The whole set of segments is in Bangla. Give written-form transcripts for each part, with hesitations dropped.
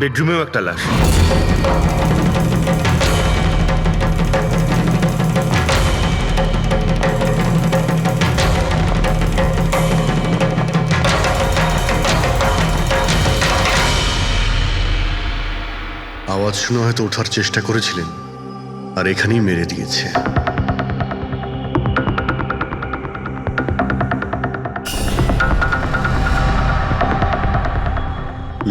বেডরুমেও একটা লাশ। আওয়াজ শুনে হয়তো ওঠার চেষ্টা করেছিলেন, আর এখানেই মেরে দিয়েছে।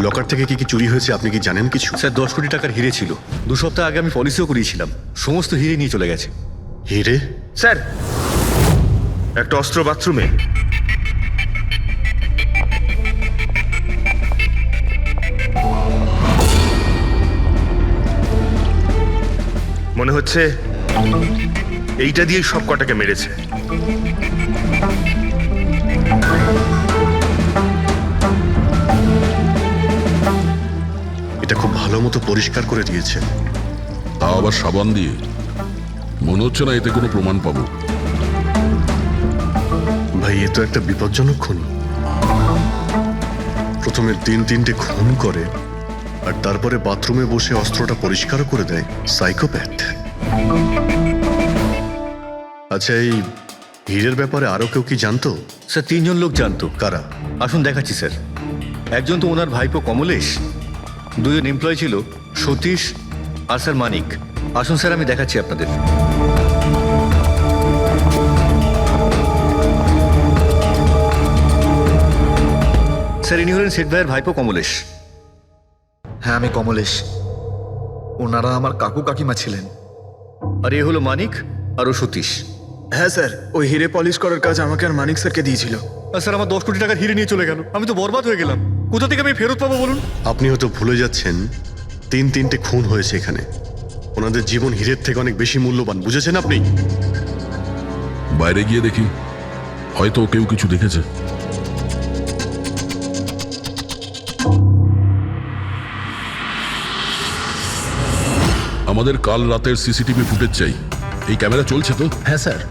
লকার থেকে কি কি চুরি হয়েছে আপনি কি জানেন কিছু? স্যার 10 কোটি টাকার হিরে ছিল। 2 সপ্তাহ আগে আমি পলিসিও করিয়েছিলাম, সমস্ত হিরে নিয়ে চলে গেছে। হিরে? স্যার, একটা অস্ত্র বাথরুমে। মনে হচ্ছে এইটা দিয়েই সব কটাকে মেরেছে। এটা খুব ভালো মতো পরিষ্কার করে দিয়েছে। তাও আবার সাবান দিয়ে। মনে হচ্ছে না এতে কোনো প্রমাণ পাবো। ভাই, এ তো একটা বিপজ্জনক খুন। প্রথমে 3-3টে খুন করে, আর তারপরে বাথরুমে বসে অস্ত্রটা পরিষ্কারও করে দেয়। সাইকোপ্যাথ। আচ্ছা, এই হীরের ব্যাপারে আরো কেউ কি জানতো? স্যার 3 জন লোক জানতো। কারা? আসুন দেখাচ্ছি স্যার। একজন তো ওনার ভাইপো কমলেশ, 2 জন এমপ্লয় ছিল, সতীশ আর স্যার মানিক। আসুন স্যার, আমি দেখাচ্ছি আপনাদের। স্যার, ইনি হলেন শেঠ ভাইয়ের ভাইপো কমলেশ। হ্যাঁ, আমি কমলেশ। ওনারা আমার কাকু কাকিমা ছিলেন। আর এ হলো মানিক, আর ও সতীশ। হ্যাঁ স্যার, ওই হিরে পলিশ করার কাজ আমাকে আর মানিক স্যারকে দিয়েছিল। আর স্যার, আমার 10 কোটি টাকার হিরে নিয়ে চলে গেল। আমি তো বরবাদ হয়ে গেলাম। কোথা থেকে আমি ফেরত পাবো বলুন? আপনি হয়তো ভুলে যাচ্ছেন 3-3টে খুন হয়েছে এখানে। ওনাদের জীবন হীরের থেকে অনেক বেশি মূল্যবান, বুঝেছেন আপনি? বাইরে গিয়ে দেখি, হয়তো কেউ কিছু দেখেছে। আমাদের কাল রাতের সিসিটিভি ফুটেজ চাই। এই ক্যামেরা চলছে তো? হ্যাঁ স্যার,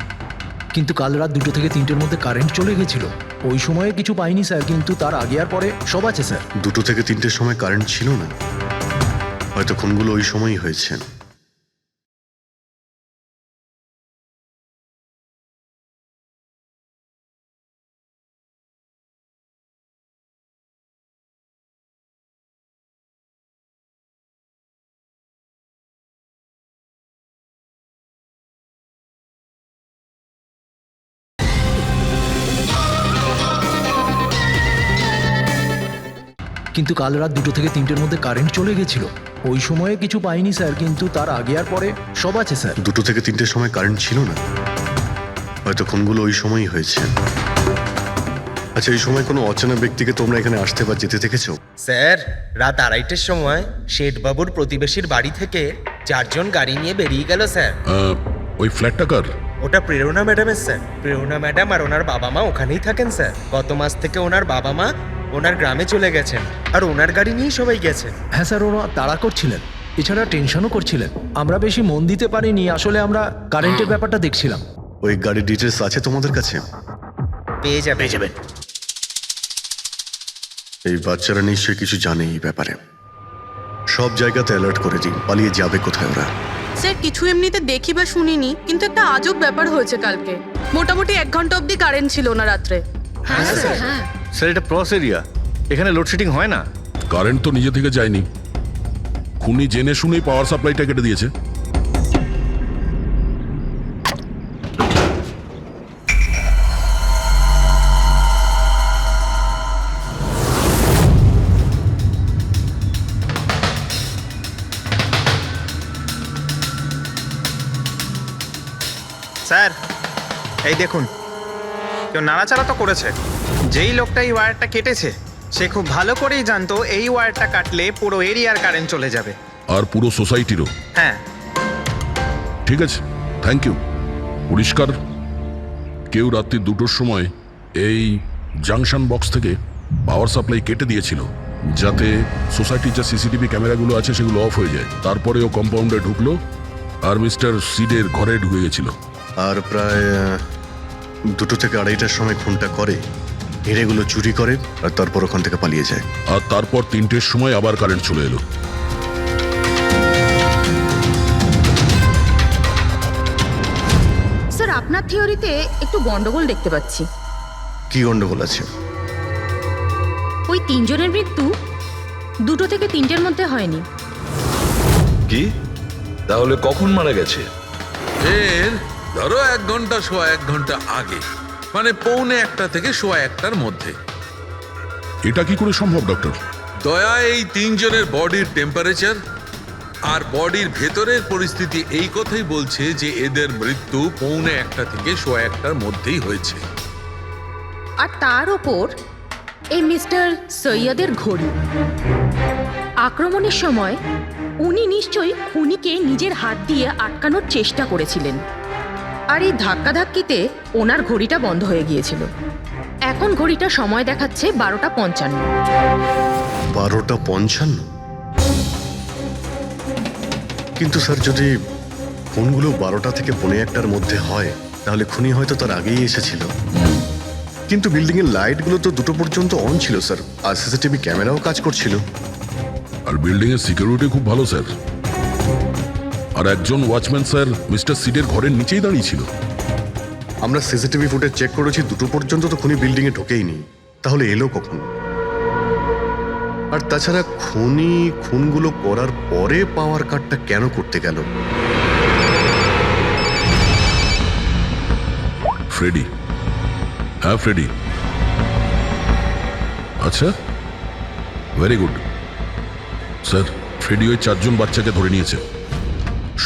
কিন্তু কাল রাত 2 থেকে 3টের মধ্যে কারেন্ট চলে গেছিল। ওই সময়ে কিছু পাইনি স্যার, কিন্তু তার আগে আর পরে সব আছে স্যার। 2 থেকে 3টের সময় কারেন্ট ছিল না, হয়তো খুনগুলো ওই সময়ই হয়েছে। কিন্তু কাল রাত 2 থেকে 3টের মধ্যে কারেন্ট চলে গেছিল। ওই সময়ে কিছু পাইনি স্যার, কিন্তু তার আগে আর পরে সব আছে স্যার। 2 থেকে 3টের সময় কারেন্ট ছিল না, হয়তো খুনগুলো ওই সময়ই হয়েছে। আচ্ছা, এই সময় কোনো অচেনা ব্যক্তিকে তোমরা এখানে আসতে বা যেতে দেখেছো? স্যার, রাত 2:30টার সময় শেঠবাবুর প্রতিবেশীর বাড়ি থেকে 4 জন গাড়ি নিয়ে বেরিয়ে গেল স্যার। ওই ফ্ল্যাটটা কার? ওটা প্রেরণা ম্যাডামের স্যার। প্রেরণা ম্যাডাম আর ওনার বাবা মা ওখানেই থাকেন স্যার। গত মাস থেকে ওনার বাবা মা ওনার গ্রামে চলে গেছেন, আর ওনার গাড়ি নিয়েই সবাই গেছেন। হ্যাঁ স্যার, ওরা তাড়া করছিলেন, এছাড়া টেনশনও করছিলেন। আমরা বেশি মন দিতে পারিনি, আসলে আমরা কারেন্টের ব্যাপারটা দেখছিলাম। ওই গাড়ির ডিটেলস আছে তোমাদের কাছে? পেয়ে যাবেন। এই বাচ্চারা নিশ্চয়ই কিছু জানে এই ব্যাপারে। সব জায়গাতে অ্যালার্ট করে দিন, পালিয়ে যাবে কোথায় ওরা। স্যার, কিছু এমনিতে দেখি বা শুনিনি, কিন্তু একটা আজব ব্যাপার হয়েছে কালকে। মোটামুটি 1 ঘন্টা অবধি কারেন্ট ছিল না রাত্রে। হ্যাঁ স্যার, হ্যাঁ। স্যার, এটা ক্রস এরিয়া, এখানে লোডশেডিং হয় না। কারেন্ট তো নিজে থেকে যায়নি, খুনি জেনে শুনেই পাওয়ার সাপ্লাইটা কেটে দিয়েছে। স্যার, এই দেখুন, কেউ নাড়াচাড়া তো করেছে। যেই লোকটা এই ওয়্যারটা কেটেছে সে খুব ভালো করেই জানতো এই ওয়্যারটা কাটলে পুরো এরিয়ার কারেন্ট চলে যাবে, আর পুরো সোসাইটিরও। হ্যাঁ। ঠিক আছে, থ্যাংক ইউ। পরিষ্কার, কেউ রাত্রি 2টোর সময় এই জাংশন বক্স থেকে পাওয়ার সাপ্লাই কেটে দিয়েছিল, যাতে সোসাইটির যে সিসিটিভি ক্যামেরাগুলো আছে সেগুলো অফ হয়ে যায়। তারপরে ও কম্পাউন্ডে ঢুকলো আর মিস্টার সিডের ঘরে ঢুকে গেছিল। আর প্রায় 2 থেকে 2:30টার সময় খুনটা করে। হিরেগুলো চুরি করে আর তারপর ওখান থেকে পালিয়ে যায়। আর তারপর 3টের সময় আবার কারেন্ট চলে এলো। স্যার আপনার থিওরিতে একটু গন্ডগোল দেখতে পাচ্ছি। কি গন্ডগোল আছে? ওই 3 জনের মৃত্যু 2টো থেকে 3টের মধ্যে হয়নি। কি? তাহলে কখন মারা গেছে? এর ধরো 1 ঘন্টা সোয়া 1 ঘন্টা আগে, মানে 1:45 থেকে সোয়া 1টার মধ্যে। এটা কি করে সম্ভব ডক্টর? দয়া এই 3 জনের বডির টেম্পারেচার আর বডির ভেতরের পরিস্থিতি এই কথাই বলছে যে এদের মৃত্যু 1:45 থেকে সোয়া 1টার মধ্যেই হয়েছে। আর তার ওপর এই মিস্টার সৈয়দের ঘড়ি। আক্রমণের সময় উনি নিশ্চয়ই খুনিকে নিজের হাত দিয়ে আটকানোর চেষ্টা করেছিলেন, আর এই ধাক্কাধাক্কিতে ওনার ঘড়িটা বন্ধ হয়ে গিয়েছিল। এখন ঘড়িটা সময় দেখাচ্ছে 12:55। 12:55? কিন্তু স্যার, যদি ফোনগুলো 12টা থেকে 1:45টার মধ্যে হয় তাহলে খুনি হয়তো তার আগেই এসেছিল। কিন্তু বিল্ডিং এর লাইটগুলো তো 2টো পর্যন্ত অন ছিল স্যার, আর সিসিটিভি ক্যামেরাও কাজ করছিল। আর বিল্ডিং এর সিকিউরিটি খুব ভালো স্যার। আর একজন ওয়াচম্যান স্যার মিস্টার সিডের ঘরের নিচেই দাঁড়িয়ে ছিল। আমরা সিসিটিভি ফুটেজ চেক করেছি, 2টো পর্যন্ত তো খুনি বিল্ডিং এ ঢোকেইনি। তাহলে এলো কখন? আর তাছাড়া খুনি খুনগুলো করার পরে পাওয়ার কাটটা কেন করতে গেল? ফ্রেডি। হ্যাঁ ফ্রেডি। আচ্ছা, ভেরি গুড স্যার। ফ্রেডি ওই 4 জন বাচ্চাকে ধরে নিয়েছে।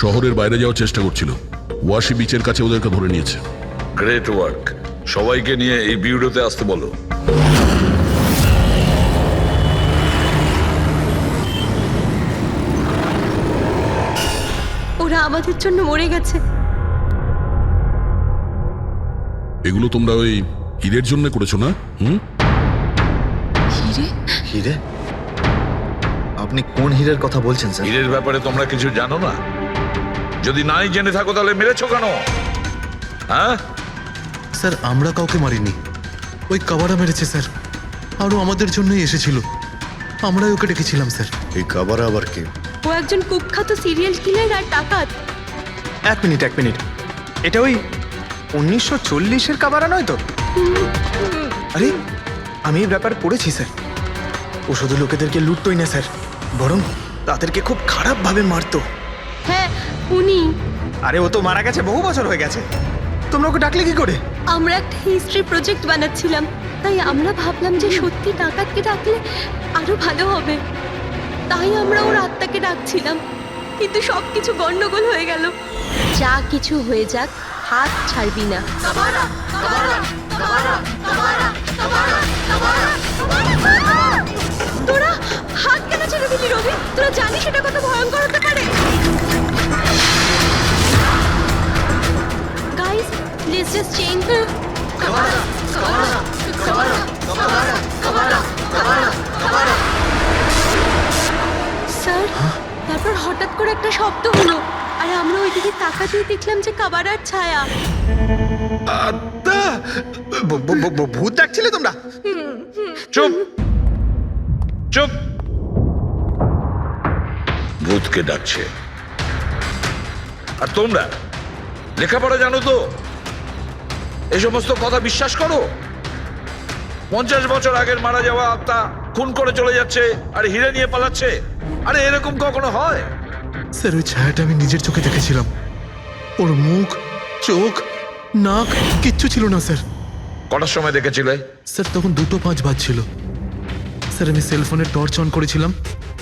শহরের বাইরে যাওয়ার চেষ্টা করছিল, ওয়াশি বিচের কাছে ওদেরকে ধরে নিয়েছে। Great work. সবাইকে নিয়ে এই বিউরোতে আসতে বলো। ওরা আমাদের জন্য মরে গেছে। এগুলো তোমরা ওই হীরের জন্য করেছো না? হিরে? হিরে? আপনি কোন হীরের কথা বলছেন স্যার? হীরের ব্যাপারে তোমরা কিছু জানো না? যদি নাই জেনে থাকো তাহলে মেরেছো কেন? হ্যাঁ স্যার, আমরা কাউকে মারিনি, ওই কাবারা মেরেছে স্যার। আরও আমাদের জন্যই এসেছিল, আমরাই ওকে ডেকেছিলাম স্যার। এই কাবারা আবার কে? ও একজন কুখ্যাত সিরিয়াল কিলার আর ডাকাত। 1 মিনিট। এটা ওই 1940-এর কাবারা নয় তো? আরে আমি এই ব্যাপার পড়েছি স্যার। ও শুধু লোকেদেরকে লুটতোই না স্যার, বরং তাদেরকে খুব খারাপভাবে মারতো। হ্যাঁ, উনি। আরে ও তো মারা গেছে, বহু বছর হয়ে গেছে। তোমরা ওকে ডাকলে কি করে? আমরা একটা হিস্ট্রি প্রজেক্ট বানাচ্ছিলাম, তাই আমরা ভাবলাম যে সত্যি ডাকাতকে ডাকলে আরো ভালো হবে। তাই আমরা ওর আত্মাকে ডাকছিলাম, কিন্তু সবকিছু গন্ডগোল হয়ে গেল। যা কিছু হয়ে যাক, হাত ছাড়বি না। তোরা হাত কেন ছেড়ে দিলি রবি? তোরা জানিস এটা কত ভয়ঙ্কর হতে পারে। Guys, let's just change. Sir, তারপর হঠাৎ করে একটা শব্দ হলো, আর আমরা ওইদিকে তাকাতেই দেখলাম যে কাবারার ছায়া। ভূত ডাকছিলে তোমরা? চুপ চুপ। ভূতকে ডাকছে। আর তোমরা লেখাপড়া জানো তো? এই সমস্ত কথা বিশ্বাস করো? 50 বছর আগের মারা যাওয়া আত্মা খুন করে চলে যাচ্ছে আর হিরে নিয়ে পালাচ্ছে। আরে এরকম কখনো হয়? স্যার, ওই ছায়াটা আমি নিজের চোখে দেখেছিলাম। ওর মুখ, চোখ, নাক কিচ্ছু ছিল না স্যার। কটার সময় দেখেছিলে? স্যার, তখন 2:05 বাজছিল। স্যার, আমি সেলফোনের টর্চ অন করেছিলাম,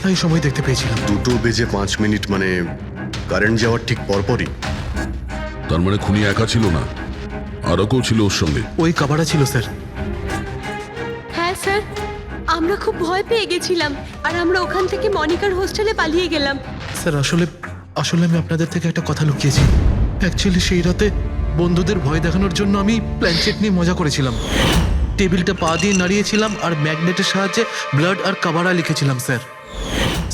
তাই সময় দেখতে পেয়েছিলাম। 2:05 মানে কারেন্ট যাওয়ার ঠিক পরপরই। তার মানে খুনি একা ছিল না, আরও কেউ ছিল ওর সঙ্গে। ওই কাবারা ছিল স্যার। হ্যাঁ স্যার, আমরা খুব ভয় পেয়ে গেছিলাম, আর আমরা ওখান থেকে মনিকার হোস্টেলে পালিয়ে গেলাম। স্যার, আসলে আমি আপনাদের থেকে একটা কথা লুকিয়েছি। অ্যাকচুয়ালি সেই রাতে বন্ধুদের ভয় দেখানোর জন্য আমি প্ল্যানচেট নিয়ে মজা করেছিলাম। টেবিলটা পা দিয়ে নাড়িয়েছিলাম আর ম্যাগনেটের সাহায্যে ব্লাড আর কাবারা লিখেছিলাম স্যার।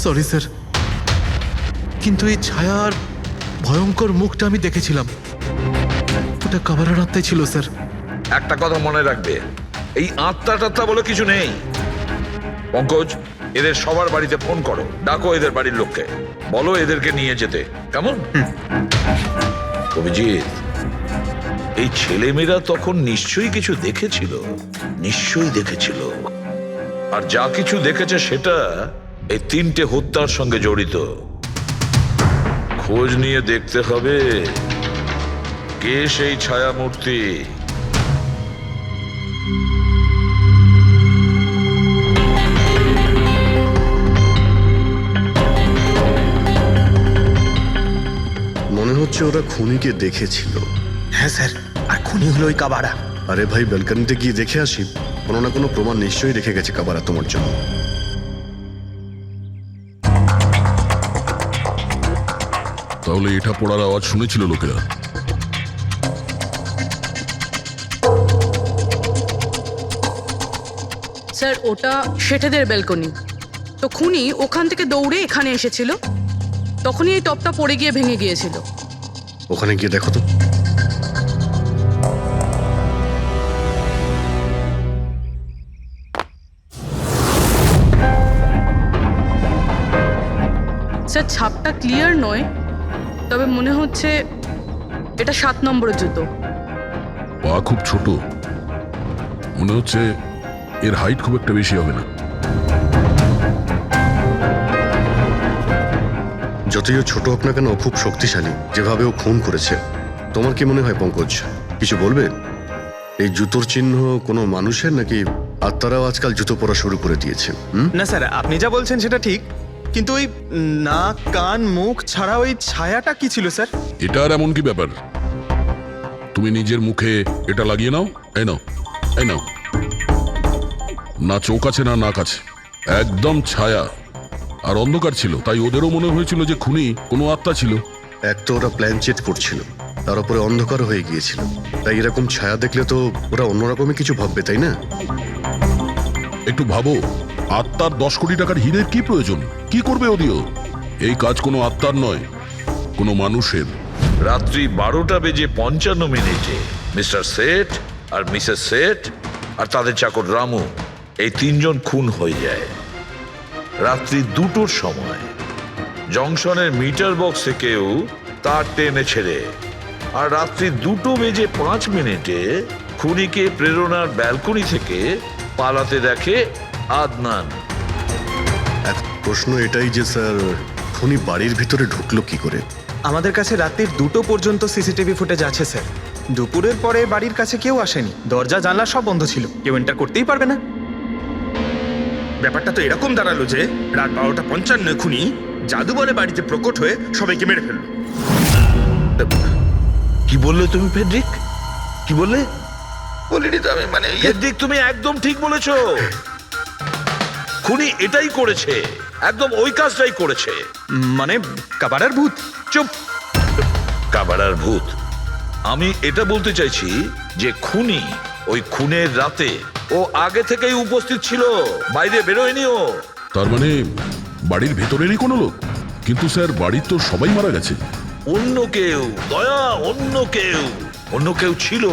সরি স্যার, কিন্তু এই ছায়ার ভয়ঙ্কর মুখটা আমি দেখেছিলাম, ওটা কাবারার আত্মাই ছিল স্যার। একটা কথা মনে রাখবে, এই আত্মা টাত্মা বলে কিছু নেই। পঙ্কজ, এদের সবার বাড়িতে ফোন করো, ডাকো এদের বাড়ির লোককে, বলো এদেরকে নিয়ে যেতে, কেমন? অভিজিৎ, এই ছেলেমেয়েরা তখন নিশ্চয়ই কিছু দেখেছিল, নিশ্চয়ই দেখেছিল। আর যা কিছু দেখেছে সেটা এই 3টে হত্যার সঙ্গে জড়িত। খোঁজ নিয়ে দেখতে হবে কে সেই ছায়ামূর্তি। মনে হচ্ছে ওরা খুনিকে দেখেছিল। হ্যাঁ স্যার, আর খুনি হলো ওই কাবারা। আরে ভাই, ব্যালকনিতে গিয়ে দেখে আসি, কোনো না কোনো প্রমাণ নিশ্চয়ই রেখে গেছে কাবারা তোমার জন্য। তাহলে এটা পড়ার আওয়াজ শুনেছিল লোকেরা। স্যার ওটা শেঠেদের ব্যালকনি। তো খুনি ওখান থেকে দৌড়ে এখানে এসেছিল, তখনই এই টপটা পড়ে গিয়ে ভেঙে গিয়েছিল। ওখানে গিয়ে দেখো তো। স্যার ছাপটা ক্লিয়ার নয়, তবে মনে হচ্ছে এটা 7 নম্বরের জুতো। পা খুব ছোট, মনে হচ্ছে এর হাইট খুব একটা বেশি হবে না। যতই ও ছোট হোক না কেন, ও খুব শক্তিশালী। যেভাবে ও খুন করেছে, তোমার কি মনে হয় পঙ্কজ? কিছু বলবে? এই জুতোর চিহ্ন কোনো মানুষের, নাকি আত্মারাও আজকাল জুতো পরা শুরু করে দিয়েছে? না স্যার, আপনি যা বলছেন সেটা ঠিক, কিন্তু ওই নাক, কান, মুখ ছাড়া ওই ছায়াটা কি ছিল স্যার? এটা আর এমন কি ব্যাপার? তুমি নিজের মুখে এটা লাগিয়ে নাও। এই নাও, এই নাও। না চোখ আছে না নাক আছে, একদম ছায়া। আর অন্ধকার ছিল, তাই ওদেরও মনে হয়েছিল যে খুনি কোনো আত্মা ছিল। এক তো ওরা প্ল্যান চেট করছিল, তার উপরে অন্ধকার হয়ে গিয়েছিল, তাই এরকম ছায়া দেখলে তো ওরা অন্যরকমই কিছু ভাববে, তাই না? একটু ভাবো, আত্মার 10 কোটি টাকার হীরের কি প্রয়োজন? কি করবে ওদিও? এই কাজ কোনো আত্মার নয়, কোনো মানুষের। রাত্রি 12:55 মিস্টার সেঠ আর মিসেস সেঠ আর তাদের চাকর রামু, এই 3 জন খুন হয়ে যায় রাত্রি 2টোর সময়। জংশনের মিটার বক্সে কেউ তার টেনে ছেড়ে, আর রাত্রি 2:05 খুনিকে প্রেরণার ব্যালকনি থেকে পালাতে দেখে আদনান। এক প্রশ্ন এটাই যে স্যার, খুনি বাড়ির ভিতরে ঢুকলো কি করে? আমাদের কাছে রাত্রির 2টো পর্যন্ত সিসিটিভি ফুটেজ আছে স্যার। দুপুরের পরে বাড়ির কাছে কেউ আসেনি, দরজা জানলা সব বন্ধ ছিল, কেউ এন্টার করতেই পারবে না। ব্যাপারটা তো এরকম দাঁড়ালো যে রাত 12:55 খুনি জাদু বলে বাড়িতে প্রকট হয়ে সবাইকে মেরে ফেললো। কি বললে তুমি ফেডরিক? কি বললে? বলিনি তো আমি, মানে ফেডরিক, তুমি একদম ঠিক বলেছো। খুনি এটাই করেছে, একদম ওই কাজটাই করেছে। মানে কাবারার ভূত? চুপ! কাবারার ভূত? আমি এটা বলতে চাইছি যে খুনি ওই খুনের রাতে ও আগে থেকেই উপস্থিত ছিল, বাইরে বেরোয়নি ও। তার মানে বাড়ির ভেতরেরই কোনো লোক? কিন্তু স্যার, বাড়ির তো সবাই মারা গেছে। অন্য কেউ, দয়া, অন্য কেউ ছিল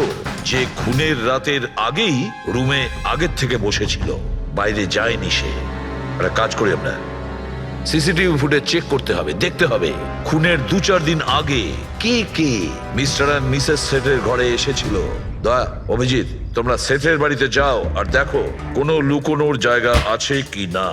যে খুনের রাতের আগেই রুমে আগের থেকে বসেছিল, বাইরে যায়নি সে। একটা কাজ করি আমরা, সিসিটিভি ফুটেজ চেক করতে হবে, দেখতে হবে খুনের 2-4 দিন আগে কে কে মিস্টার আর মিসেস সেঠের ঘরে এসেছিল। দয়া, অভিজিৎ, তোমরা সেঠের বাড়িতে যাও আর দেখো কোনো লুকোনোর জায়গা আছে কি না।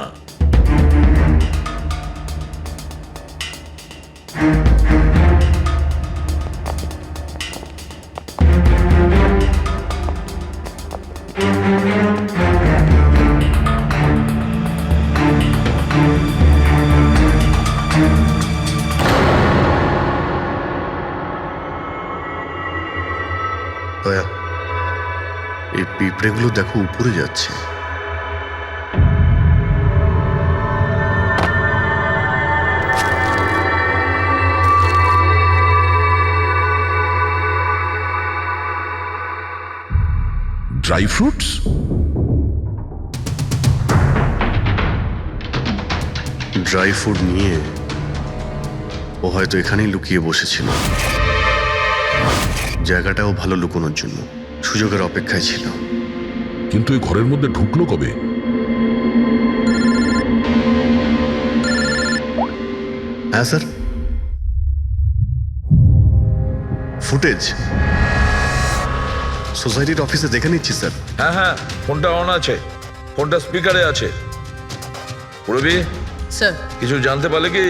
দয়া, এই পিঁপড়েগুলো দেখো উপরে যাচ্ছে। Dry fruits? ড্রাই ফ্রুট নিয়ে ও হয়তো এখানেই লুকিয়ে বসেছিল। জায়গাটাও ভালো লুকোনোর জন্য, সুযোগের অপেক্ষায় ছিল। কিন্তু এই ঘরের মধ্যে ঢুকলো কবে? হ্যাঁ স্যার, ফুটেজ সোসাইটির অফিসে দেখে নিচ্ছি স্যার। হ্যাঁ হ্যাঁ, ফোনটা অন আছে, ফোনটা স্পিকারে আছে। পুরবি স্যার কিছু জানতে পারলে কি?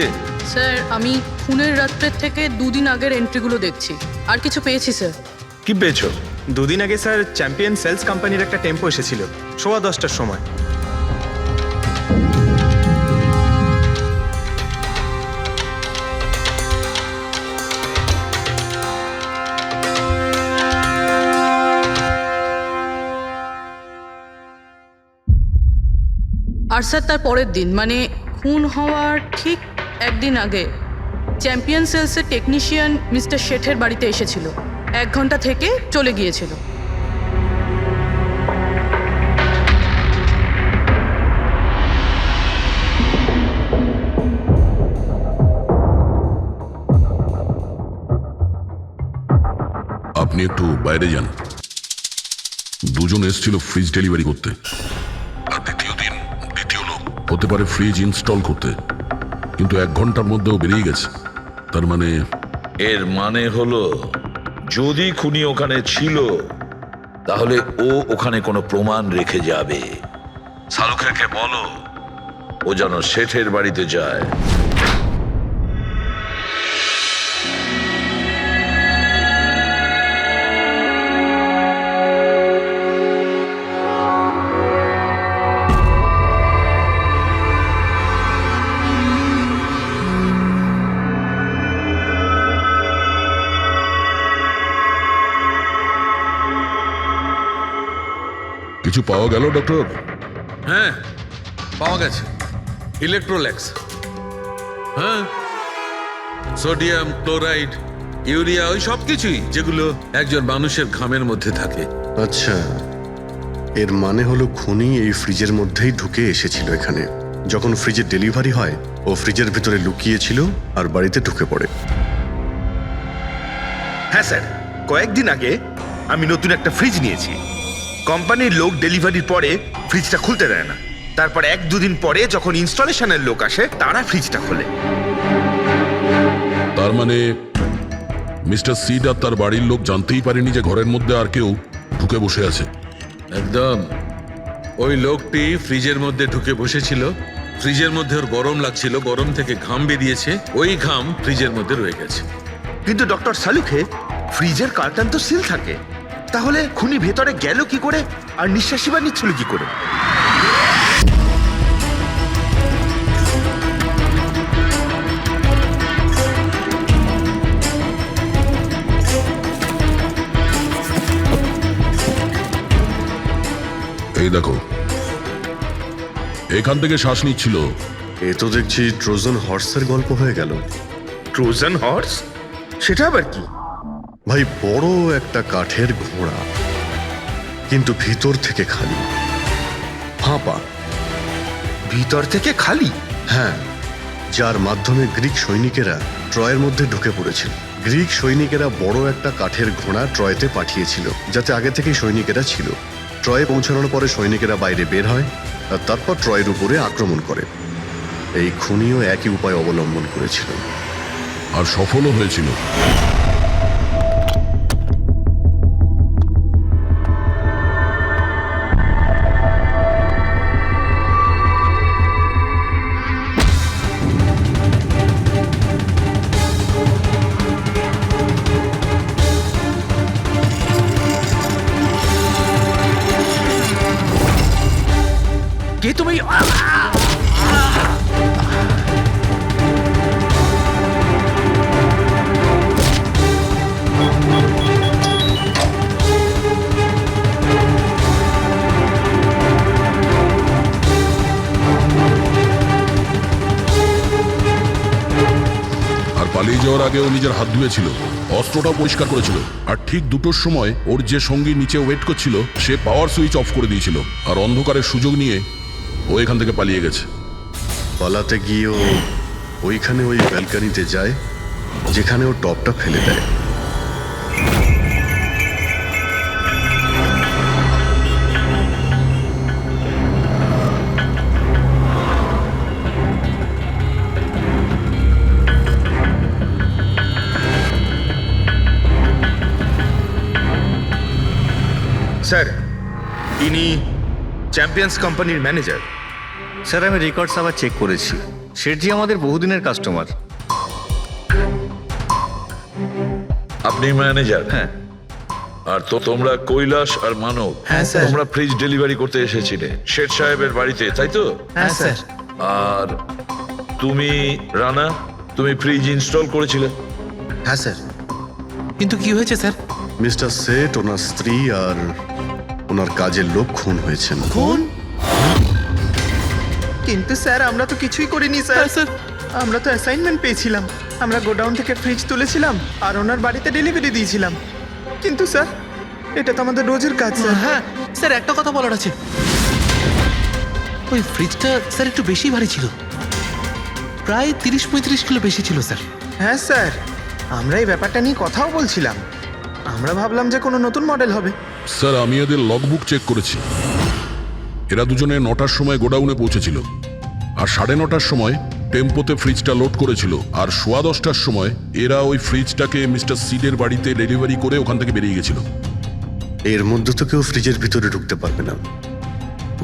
স্যার আমি খুনের রাত্রের থেকে 2 দিন আগের এন্ট্রিগুলো দেখছি, আর কিছু পেয়েছি স্যার। কি পেয়েছো? 2 দিন আগে স্যার চ্যাম্পিয়ন সেলস কোম্পানির একটা টেম্পো এসেছিল 10:15টার সময়। আর স্যার তার পরের দিন মানে খুন হওয়ার ঠিক 1 দিন আগে চ্যাম্পিয়ন সেলসের টেকনিশিয়ান মিস্টার শেঠের বাড়িতে এসেছিল, 1 ঘন্টা থেকে চলে গিয়েছিল। আপনি একটু বাইরে যান। দুজন এসেছিল ফ্রিজ ডেলিভারি করতে, আর দ্বিতীয় লোক হতে পারে ফ্রিজ ইনস্টল করতে, কিন্তু 1 ঘন্টার মধ্যেও বেরিয়ে গেছে। তার মানে এর মানে হলো যদি খুনি ওখানে ছিল তাহলে ও ওখানে কোনো প্রমাণ রেখে যাবে। শালুখাকে বলো ও যেন শেঠের বাড়িতে যায়। কিছু পাওয়া গেল ডক্টর? হ্যাঁ পাওয়া গেছে, ইলেকট্রোল্যাক্স। হ্যাঁ, সোডিয়াম ক্লোরাইড, ইউরিয়া, ওই সব কিছুই যেগুলো একজন মানুষের ঘামের মধ্যে থাকে। আচ্ছা, এর মানে হলো খুনি এই ফ্রিজের মধ্যেই ঢুকে এসেছিল এখানে। যখন ফ্রিজের ডেলিভারি হয় ও ফ্রিজের ভিতরে লুকিয়েছিল আর বাড়িতে ঢুকে পড়ে। হ্যাঁ স্যার, কয়েকদিন আগে আমি নতুন একটা ফ্রিজ নিয়েছি। কোম্পানির লোক ডেলিভারির পরে ফ্রিজটা খুলতে দেয় না। তারপর 1-2 দিন পরে যখন ইনস্টলেশনের লোক আসে তারা ফ্রিজটা খোলে। তার মানে মিস্টার সিড আর তার বাড়ির লোক জানতেই পারেনি যে ঘরের মধ্যে আর কেউ ঢুকে বসে আছে। একদম, ওই লোকটি ফ্রিজের মধ্যে ঢুকে বসেছিল, ফ্রিজের মধ্যে ওর গরম লাগছিল, গরম থেকে ঘাম বেরিয়েছে, ওই ঘাম ফ্রিজের মধ্যে রয়ে গেছে। কিন্তু ডক্টর সালুখে ফ্রিজের কার্টন তো সিল থাকে, তাহলে খুনি ভেতরে গেল কি করে আর নিঃশ্বাসই বা নিচ্ছিল কি করে? এই দেখো, এখান থেকে শ্বাস নিচ্ছিল। এ তো দেখছি ট্রোজান হর্সের গল্প হয়ে গেল। Trojan horse? সেটা আবার কি? ভাই, বড় একটা কাঠের ঘোড়া, কিন্তু ভিতর থেকে খালি, ফাঁপা। ভিতর থেকে খালি? হ্যাঁ, যার মাধ্যমে গ্রিক সৈনিকেরা ট্রয়ের মধ্যে ঢুকে পড়েছিল। গ্রিক সৈনিকেরা বড় একটা কাঠের ঘোড়া ট্রয়তে পাঠিয়েছিল, যাতে আগে থেকেই সৈনিকেরা ছিল। ট্রয়ে পৌঁছানোর পরে সৈনিকেরা বাইরে বের হয় আর তারপর ট্রয়ের উপরে আক্রমণ করে। এই খুনিও একই উপায় অবলম্বন করেছিল আর সফলও হয়েছিল। কে তুমি? পালিয়ে যাওয়ার আগে ও নিজের হাত ধুয়েছিল, অস্ত্রটাও পরিষ্কার করেছিল, আর ঠিক 2টোর সময় ওর যে সঙ্গী নিচে ওয়েট করছিল সে পাওয়ার সুইচ অফ করে দিয়েছিল, আর অন্ধকারের সুযোগ নিয়ে ও এখান থেকে পালিয়ে গেছে। পালাতে গিয়ে ও ওইখানে ওই ব্যালকানিতে যায় যেখানে ও টপটা ফেলে দেয়। স্যার ইনি চ্যাম্পিয়ন্স কোম্পানির ম্যানেজার। স্যার আমি রেকর্ডস আবার চেক করেছি, শেঠজি আমাদের বহুদিনের কাস্টমার। আপনি ম্যানেজার? হ্যাঁ। আর তো তোমরা কৈলাস আর মানব, হ্যাঁ, স্যার। তোমরা ফ্রিজ ডেলিভারি করতে এসেছিলে শেঠ সাহেবের বাড়িতে, তাই তো? হ্যাঁ স্যার। আর তুমি রানা, তুমি ফ্রিজ ইনস্টল করেছিলে? হ্যাঁ স্যার। কিন্তু কি হয়েছে স্যার? মিস্টার সেট, ওনার স্ত্রী আর ওনার কাজের লোক খুন হয়েছেন। কোন? কিন্তু স্যার আমরা তো কিছুই করিনি স্যার। হ্যাঁ, স্যার। আমরা তো অ্যাসাইনমেন্ট পেয়েছিলাম, আমরা গোডাউন থেকে ফ্রিজ তুলেছিলাম আর ওনার বাড়িতে ডেলিভারি দিয়েছিলাম। কিন্তু স্যার এটা তো আমাদের রোজের কাজ স্যার। হ্যাঁ স্যার, একটা কথা বলার আছে। ওই ফ্রিজটা স্যার একটু বেশি ভারী ছিল, প্রায় 30-35 কিলো বেশি ছিল স্যার। হ্যাঁ স্যার, আমরা এই ব্যাপারটা নিয়ে কথাও বলছিলাম। আমরা ভাবলাম যে কোনো নতুন মডেল হবে। স্যার আমি এদের লগবুক চেক করেছি। এরা দুজনে 9টার সময় গোডাউনে পৌঁছেছিল, আর 9:30টার সময় টেম্পোতে ফ্রিজটা লোড করেছিল, আর 10:15টার সময় এরা ওই ফ্রিজটাকে মিস্টার সিডের বাড়িতে ডেলিভারি করে ওখান থেকে বেরিয়ে গেছিল। এর মধ্যে তো কেউ ফ্রিজের ভিতরে ঢুকতে পারবে না।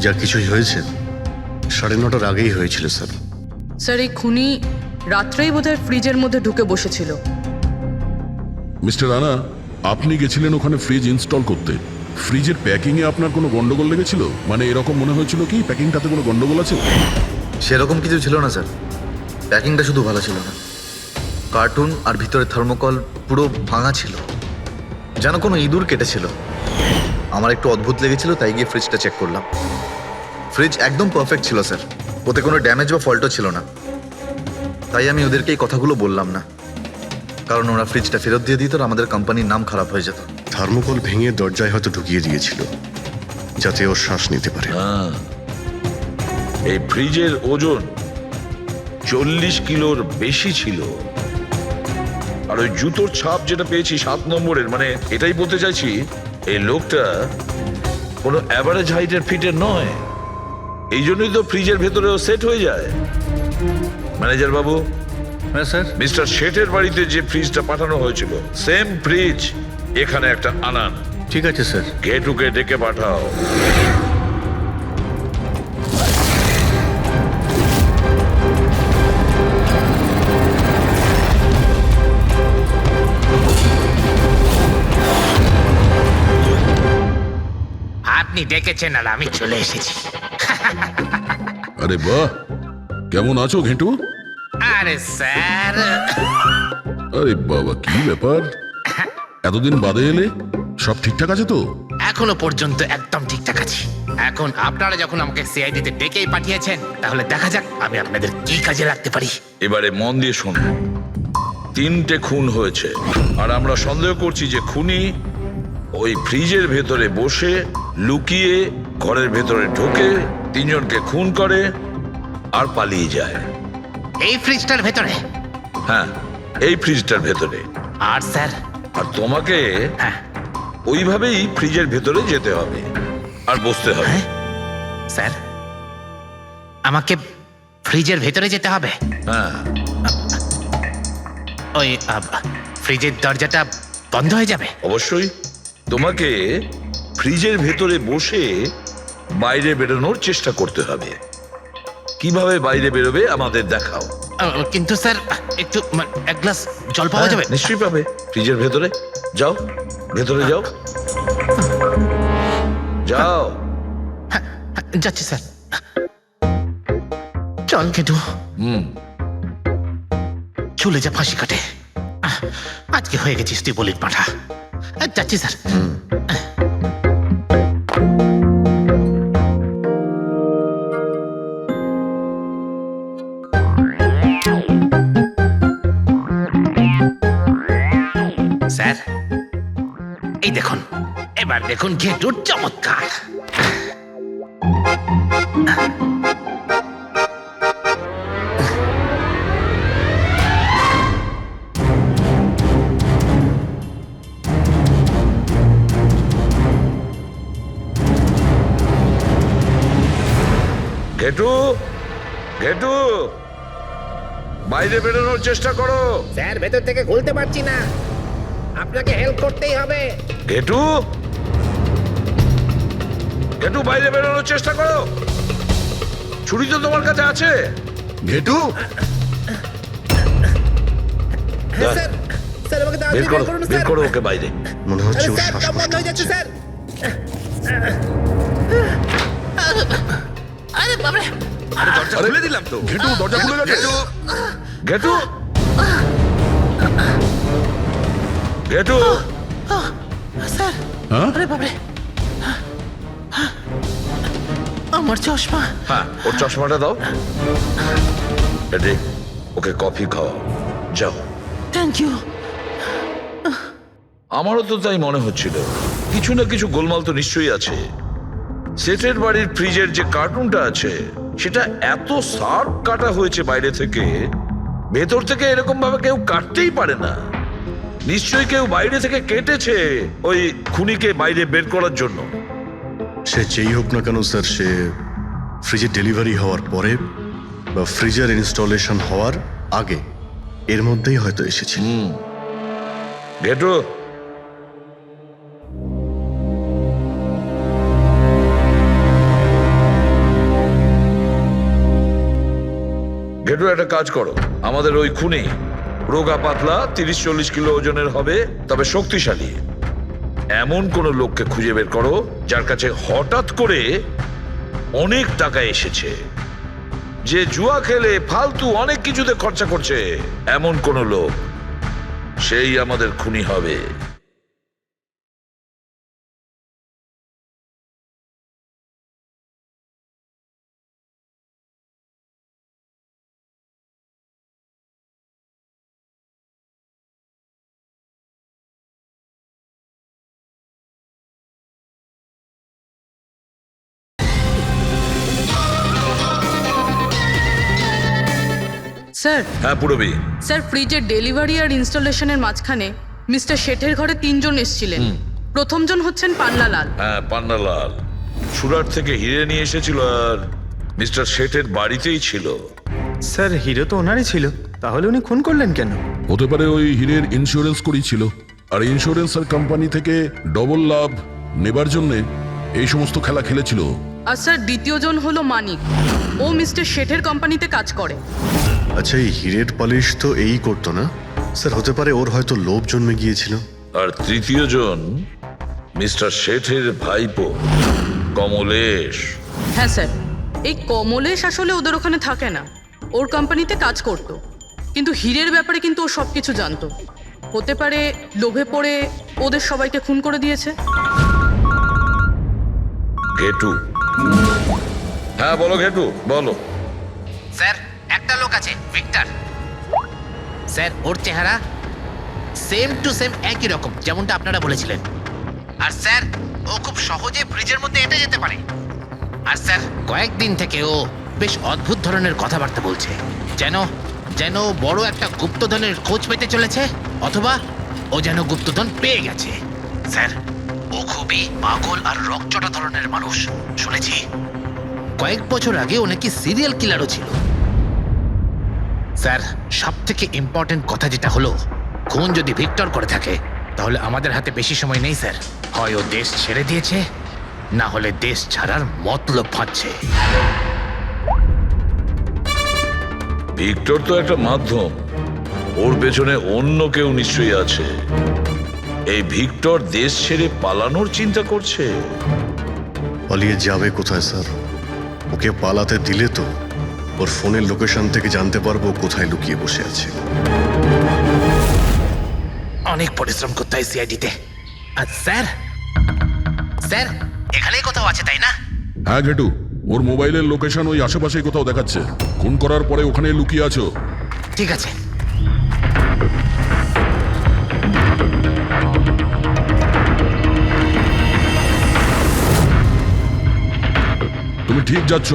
যা কিছুই হয়েছে 9:30টার আগেই হয়েছিল স্যার। স্যার এই খুনি রাত্রেই বোধহয় ফ্রিজের মধ্যে ঢুকে বসেছিল। মিস্টার রানা, আপনি গেছিলেন ওখানে ফ্রিজ ইনস্টল করতে। ফ্রিজের প্যাকিংয়ে আপনার কোনো গন্ডগোল লেগেছিল? মানে এরকম মনে হয়েছিল কি প্যাকিংটাতে কোনো গন্ডগোল আছে? সেরকম কিছু ছিল না স্যার, প্যাকিংটা শুধু ভালো ছিল না, কার্টুন আর ভিতরে থার্মোকল পুরো ভাঙা ছিল, যেন কোনো ইঁদুর কেটেছিল। আমার একটু অদ্ভুত লেগেছিল, তাই গিয়ে ফ্রিজটা চেক করলাম। ফ্রিজ একদম পারফেক্ট ছিল স্যার, ওতে কোনো ড্যামেজ বা ফল্টও ছিল না। তাই আমি ওদেরকে এই কথাগুলো বললাম না, কারণ ওরা ফ্রিজটা ফেরত দিয়ে দিত আর আমাদের কোম্পানির নাম খারাপ হয়ে যেত। থার্মোকল ভেঙে দরজায় হয়তো ঢুকিয়ে দিয়েছিল, যাতে ও শ্বাস নিতে পারে। এই ফ্রিজের ওজন 40 কিলোর বেশি ছিল। আর ওই জুতোর ছাপ যেটা পেয়েছি 7 নম্বরের, মানে এটাই বলতে চাইছি এই লোকটা কোনো অ্যাভারেজ হাইটের ফিটের নয়। এই জন্যই তো ফ্রিজের ভেতরেও সেট হয়ে যায়। ম্যানেজার বাবু, হ্যাঁ স্যার। মিস্টার শেঠের বাড়িতে যে ফ্রিজটা পাঠানো হয়েছিল সেম ফ্রিজ এখানে একটা আনান। ঠিক আছে স্যার। গেটুকে ডেকে পাঠাও। আপনি ডেকেছেন আর আমি চলে এসেছি। আরে বাহ, কেমন আছো ঘেঁটু? আরে স্যার, আরে বাবা, কি ব্যাপার, এতদিন বাদে এলে? সব ঠিকঠাক আছে তো? এখনো পর্যন্ত একদম ঠিকঠাক আছি। এখন আপনারা যখন আমাকে সিআইডিতে ডেকেই পাঠিয়েছেন, তাহলে দেখা যাক আমি আপনাদের কি কাজে লাগতে পারি। এবারে মন দিয়ে শুনুন। 3টে খুন হয়েছে, আর আমরা সন্দেহ করছি যে খুনি ওই ফ্রিজের ভেতরে বসে লুকিয়ে ঘরের ভেতরে ঢোকে, 3 জনকে খুন করে আর পালিয়ে যায়। এই ফ্রিজটার ভেতরে? হ্যাঁ, এই ফ্রিজটার ভেতরে। আর স্যার? আর তোমাকে হ্যাঁ, ওইভাবেই ফ্রিজের ভেতরে যেতে হবে আর বসতে হবে। স্যার আমাকে ফ্রিজের ভেতরে যেতে হবে? হ্যাঁ। ওই ফ্রিজের দরজাটা বন্ধ হয়ে যাবে? অবশ্যই। তোমাকে ফ্রিজের ভেতরে বসে বাইরে বেরোনোর চেষ্টা করতে হবে। কিভাবে বাইরে বেরোবে আমাদের দেখাও। কিন্তু স্যার একটু এক গ্লাস জল পাওয়া যাবে? নিশ্চয়ই পাবে। ফ্রিজের ভেতরে যাও, ভেতরে যাও, যাও। যাচ্ছি স্যার। চল কেটু, চলে যা ফাঁসি কাটে। আজকে হয়ে গেছিস তুই বলির পাঠা। যাচ্ছি স্যার। স্যার এই দেখুন, এবার দেখুন ঘেটুর চমৎকার। ঘেটু, ঘেটু, বাইরে বেরোনোর চেষ্টা করো। স্যার ভেতর থেকে খুলতে পারছি না, আপনাকে হেল্প করতেই হবে। ঘেটু, ঘেটু বাইরে বেরোনোর চেষ্টা করো। ছুরি তো তোমার কাছে আছে। ঘেটু বের করো, বের করো ওকে বাইরে। মনে হচ্ছে ওর শ্বাসকষ্ট হচ্ছে। দরজা খুলে দিলাম তো। ঘেটু দরজা খুলে গেছে। ঘেটু ঘেটু হ্যাঁ আমার চশমা। হ্যাঁ, ওর চশমাটা দাও। এদিক, ওকে কফি খাওয়াও, যাও। Thank you. আমারও তো তাই মনে হচ্ছিল, কিছু না কিছু গোলমাল তো নিশ্চয়ই আছে। সেটের বাড়ির ফ্রিজের যে কার্টুনটা আছে সেটা এত শার্প কাটা হয়েছে বাইরে থেকে, ভেতর থেকে এরকম ভাবে কেউ কাটতেই পারে না। নিশ্চয়ই কেউ বাইরে থেকে কেটেছে ওই খুনিকে বাইরে বের করার জন্য। সে যেই হোক না কেন স্যার, সে ফ্রিজের ডেলিভারি হওয়ার পরে বা ফ্রিজার ইনস্টলেশন হওয়ার আগে এর মধ্যেই হয়তো এসেছিল। ঘেটু, ঘেটু একটা কাজ করো, আমাদের ওই খুনি রোগা পাতলা 30-40 কিলো ওজনের হবে, তবে শক্তিশালী। এমন কোন লোককে খুঁজে বের করো যার কাছে হঠাৎ করে অনেক টাকা এসেছে, যে জুয়া খেলে ফালতু অনেক কিছুতে খরচা করছে, এমন কোন লোক। সেই আমাদের খুনি হবে। স্যার, হ্যাঁ পুরবি, স্যার ফ্রিজের ডেলিভারি আর ইনস্টলেশনের মাঝখানে মিস্টার শেঠের ঘরে 3 জন এসেছিলেন। প্রথমজন হচ্ছেন পান্নালাল। হ্যাঁ পান্নালাল সুরাট থেকে হিরে নিয়ে এসেছিল আর মিস্টার শেঠের বাড়িতেই ছিল। স্যার হিরো তো ওনারই ছিল, তাহলে উনি খুন করলেন কেন? হতে পারে ওই হীরের ইন্স্যুরেন্স করেছিল, আর ইন্স্যুরেন্সের কোম্পানি থেকে ডবল লাভ নেবার জন্যে এই সমস্ত খেলা খেলেছিল। আর স্যার দ্বিতীয়জন হলো মানিক, ও মিস্টার শেঠের কোম্পানিতে কাজ করে। আচ্ছা, এই হীরের পালিশ তো এই করতো না স্যার? হতে পারে ওর হয়তো লোভ জন্মে গিয়েছিল। আর তৃতীয় জন মিস্টার শেঠের ভাইপো কমলেশ। হ্যাঁ স্যার, এই কমলেশ আসলে ওদের ওখানে থাকে না, ওর কোম্পানিতে কাজ করত, কিন্তু হীরের ব্যাপারে কিন্তু ও সব কিছু জানতো। হতে পারে লোভে পড়ে ওদের সবাইকে খুন করে দিয়েছে। ঘেটু, হ্যাঁ বলো ঘেটু, বলো। স্যার একটা লোক আছে, ভিক্টর স্যার। ওর চেহারা সেম টু সেম একই রকম যেমনটা আপনারা বলেছিলেন। আর স্যার ও খুব সহজে ফ্রিজের মধ্যে এঁটে যেতে পারে। আর স্যার কয়েকদিন থেকে ও বেশ অদ্ভুত ধরনের কথাবার্তা বলছে, যেন যেন বড় একটা গুপ্তধনের খোঁজ পেতে চলেছে, অথবা ও যেন গুপ্তধন পেয়ে গেছে। স্যার ও খুবই পাগল আর রকচটা ধরনের মানুষ। শুনেছি কয়েক বছর আগে ও নাকি সিরিয়াল কিলারও ছিল। স্যার সব থেকে ইম্পর্টেন্ট কথা যেটা হলো, খুন যদি ভিক্টর করে থাকে তাহলে আমাদের হাতে বেশি সময় নেই স্যার। হয় ও দেশ ছেড়ে দিয়েছে, না হলে দেশ ছাড়ার মতলব ভাবছে। ভিক্টর তো একটা মাধ্যম, ওর পেছনে অন্য কেউ নিশ্চয়ই আছে। এই ভিক্টর দেশ ছেড়ে পালানোর চিন্তা করছে। পালিয়ে যাবে কোথায় স্যার? ওকে পালাতে দিলে তো ওর ফোনের লোকেশন থেকে জানতে পারবো কোথায় লুকিয়ে বসে আছে। অনেক পরিশ্রম করতে হয় সিআইডিতে। আর স্যার, স্যার এখানেই কোথাও আছে তাই না? হ্যাঁ ঘেটু, ওর মোবাইলের লোকেশন ওই আশেপাশেই কোথাও দেখাচ্ছে। খুন করার পরে ওখানে লুকিয়ে আছো। ঠিক আছে। তুমি ঠিক যাচ্ছ,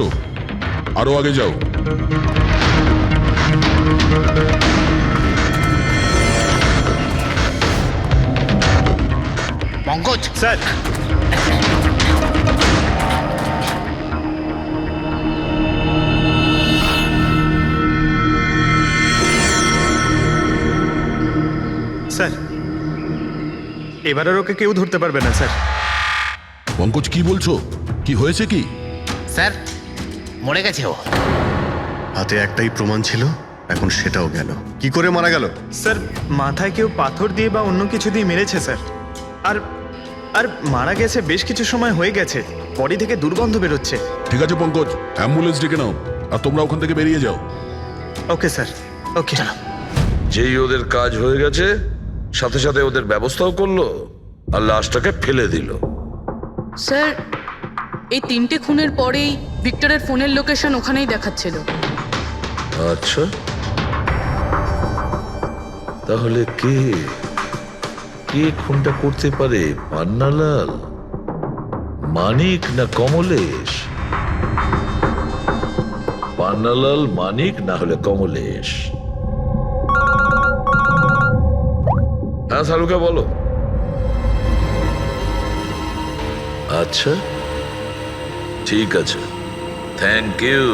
আরো আগে যাও। পঙ্কজ স্যার, স্যার এবার আর ওকে কেউ ধরতে পারবে না স্যার। পঙ্কজ কি বলছো? কি হয়েছে কি? স্যার মরে গেছে ও। হাতে একটাই প্রমাণ ছিল, এখন সেটাও গেল। কি করে মারা গেল? স্যার মাথায় কেউ পাথর দিয়ে বা অন্য কিছু দিয়ে মেরেছে স্যার। আর আর মারা গেছে বেশ কিছু সময় হয়ে গেছে, বডি থেকে দুর্গন্ধ বেরোচ্ছে। ঠিক আছে পঙ্কজ, অ্যাম্বুলেন্স ডেকে নাও আর তোমরা ওখান থেকে বেরিয়ে যাও। ওকে স্যার, ওকে। যেই ওদের কাজ হয়ে গেছে সাথে সাথে ওদের ব্যবস্থাও করলো আর লাশটাকে ফেলে দিল। স্যার এই 3টে খুনের পরেই ভিক্টরের ফোনের লোকেশন ওখানেই দেখাচ্ছিল। আচ্ছা, তাহলে কে কে খুনটা করতে পারে? পান্নালাল, মানিক না কমলেশ? পান্নালাল, মানিক না হলে কমলেশ। হ্যাঁ সালুকে বলো। আচ্ছা ঠিক আছে, থ্যাংক ইউ।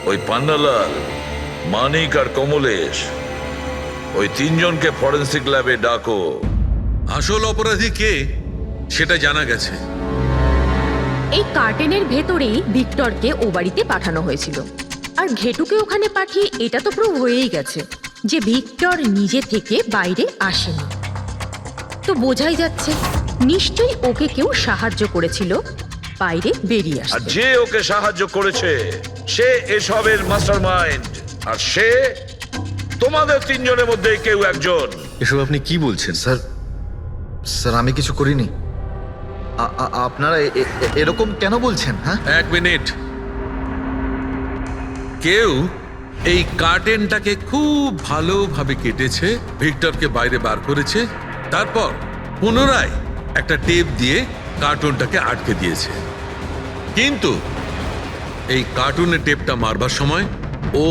ওই পান্নালাল, মানিক আর কমলেশ, ওই 3 জনকে ফরেন্সিক ল্যাবে ডাকো। আসল অপরাধী কে সেটা জানা গেছে। এই কার্টেনের ভেতরেই ভিক্টরকে ও বাড়িতে পাঠানো হয়েছিল, আর ঘেটুকে ওখানে পাঠিয়ে এটা তো প্রুভ হয়েই গেছে যে ভিক্টর নিজে থেকে বাইরে আসেনি। তো বোঝাই যাচ্ছে নিশ্চয়ই ওকে কেউ সাহায্য করেছিল বাইরে বেরিয়ে আর আসতে। যে ওকে সাহায্য করেছে সে এসবের মাস্টারমাইন্ড, আর সে তোমাদের 3 জনের মধ্যে কেউ একজন। এসব আপনি কি বলছেন? স্যার স্যার আমি কিছু করিনি। আপনারা এরকম কেন বলছেন? হ্যাঁ, 1 মিনিট। কেউ এই কার্টেনটাকে খুব ভালোভাবে কেটেছে, ভিক্টরকে বাইরে বার করেছে, তারপর পুনরায় একটা টেপ দিয়ে কার্টুনটাকে আটকে দিয়েছে। কিন্তু এই কার্টুনের টেপটা মারবার সময় ও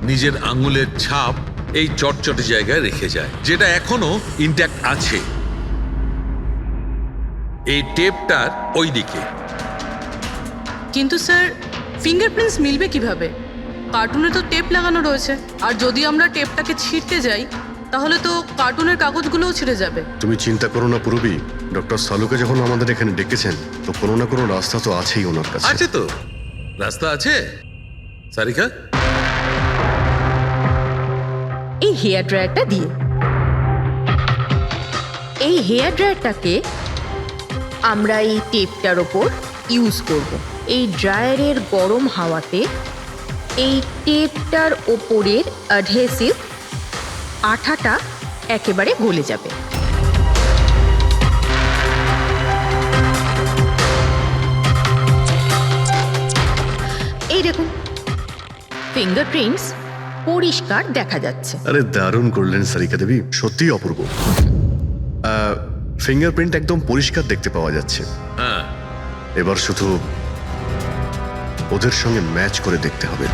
নিজের আঙুলের ছাপ এই চটচটে জায়গায় রেখে যায়, যেটা এখনো ইনট্যাক্ট আছে। এই টেপটার ওই দিকে। কিন্তু স্যার ফিঙ্গারপ্রিন্টস মিলবে কিভাবে? কার্টুনে তো টেপ লাগানো রয়েছে, আর যদি আমরা টেপটাকে ছিঁড়তে যাই তাহলে তো কার্টুনের কাগজগুলোও ছিঁড়ে যাবে। তুমি চিন্তা করো না পুরবি, ডক্টর সালুকে যখন আমাদের এখানে ডেকেছেন তো কোনো না কোনো রাস্তা তো আছেই ওনার কাছে। আছে তো, রাস্তা আছে। সারিকা, এই হেয়ার ড্রায়ারটা দিয়ে, এই হেয়ার ড্রায়ারটাকে আমরা এই টেপটার ওপর ইউজ করব। এই ড্রায়ারের গরম হাওয়াতে এই টেপটার ওপরের অ্যাডহেসিভ আঠাটা একেবারে গলে যাবে। এই দেখুন, ফিঙ্গারপ্রিন্টস পরিষ্কার দেখা যাচ্ছে। আরে দারুণ করলেন সারিকা দেবী, সত্যিই অপূর্ব। ফিঙ্গারপ্রিন্ট একদম পরিষ্কার দেখতে পাওয়া যাচ্ছে। হ্যাঁ, এবার শুধু ওদের সঙ্গে ম্যাচ করে দেখতে হবে।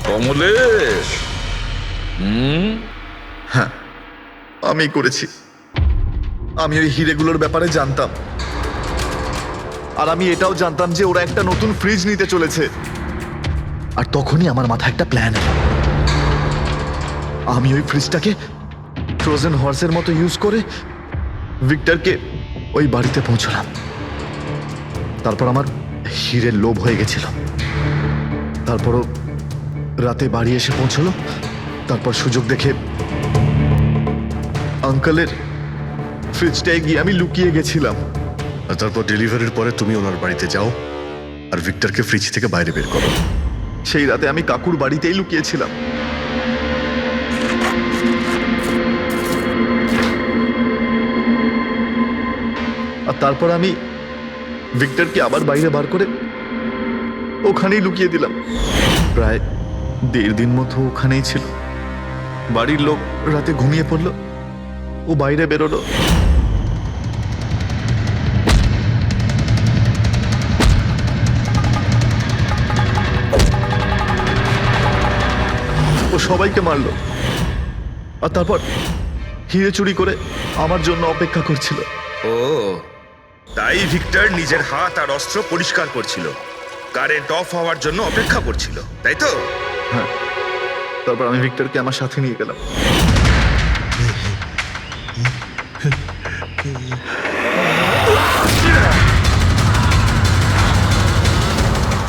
কমলেশ, হ্যাঁ আমি করেছি। আমি ওই হিরেগুলোর ব্যাপারে জানতাম, আর আমি এটাও জানতাম যে ওরা একটা নতুন ফ্রিজ নিতে চলেছে। আর তখনই আমার মাথায় একটা প্ল্যান এলো। আমি ওই ফ্রিজটাকে ফ্রোজেন হর্সের মতো ইউজ করে ভিক্টরকে ওই বাড়িতে পৌঁছলাম। তারপর আমার হিরের লোভ হয়ে গেছিল। তারপরও রাতে বাড়ি এসে পৌঁছলো। তারপর সুযোগ দেখে আঙ্কেলের ফ্রিজটায় গিয়ে আমি লুকিয়ে গেছিলাম। আর তারপর ডেলিভারির পরে তুমি ওনার বাড়িতে যাও আর ভিক্টরকে ফ্রিজ থেকে বাইরে বের করো। সেই রাতে আমি কাকুর বাড়িতেই লুকিয়েছিলাম। আর তারপর আমি ভিক্টরকে আবার বাইরে বার করে ওখানেই লুকিয়ে দিলাম। প্রায় 1.5 দিন মতো ওখানেই ছিল। বাড়ির লোক রাতে ঘুমিয়ে পড়লো, ও বাইরে বেরোলো। সবাইকে মারলো আর তারপর হিরে চুরি করে আমার জন্য অপেক্ষা করছিল। ও তাই ভিক্টর নিজের হাত আর অস্ত্র পরিষ্কার করছিল, কারেন্ট অফ হওয়ার জন্য অপেক্ষা করছিল, তাই তো? হ্যাঁ, তারপর আমি ভিক্টরকে আমার সাথে নিয়ে গেলাম।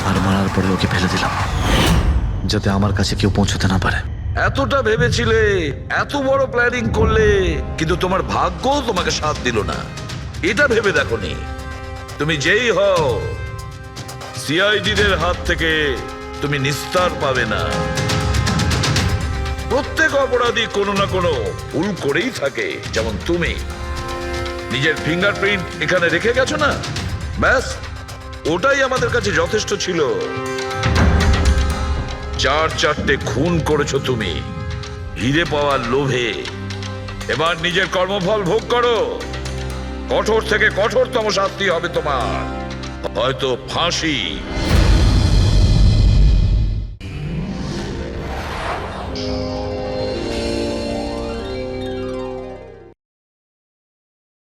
আর মারার পরে ওকে ফেলে দিলাম যাতে আমার কাছে কেউ পৌঁছতে না পারে। এতটা ভেবেছিলে, এত বড় প্ল্যানিং করলে, কিন্তু তোমার ভাগ্য তোমাকে সাথ দিল না। এটা ভেবে দেখোনি তুমি যেই হও সিআইডিদের হাত থেকে তুমি নিস্তার পাবে না। প্রত্যেক অপরাধী কোনো না কোনো ভুল করেই থাকে, যেমন তুমি নিজের ফিঙ্গারপ্রিন্ট এখানে রেখে গেছো না, ব্যাস ওটাই আমাদের কাছে যথেষ্ট ছিল। 4-4টে খুন করেছো তুমি হিরে পাওয়ার লোভে। এবার নিজের কর্মফল ভোগ করো। কঠোর থেকে কঠোরতম শাস্তি হবে তোমার, হয়তো ফাঁসি।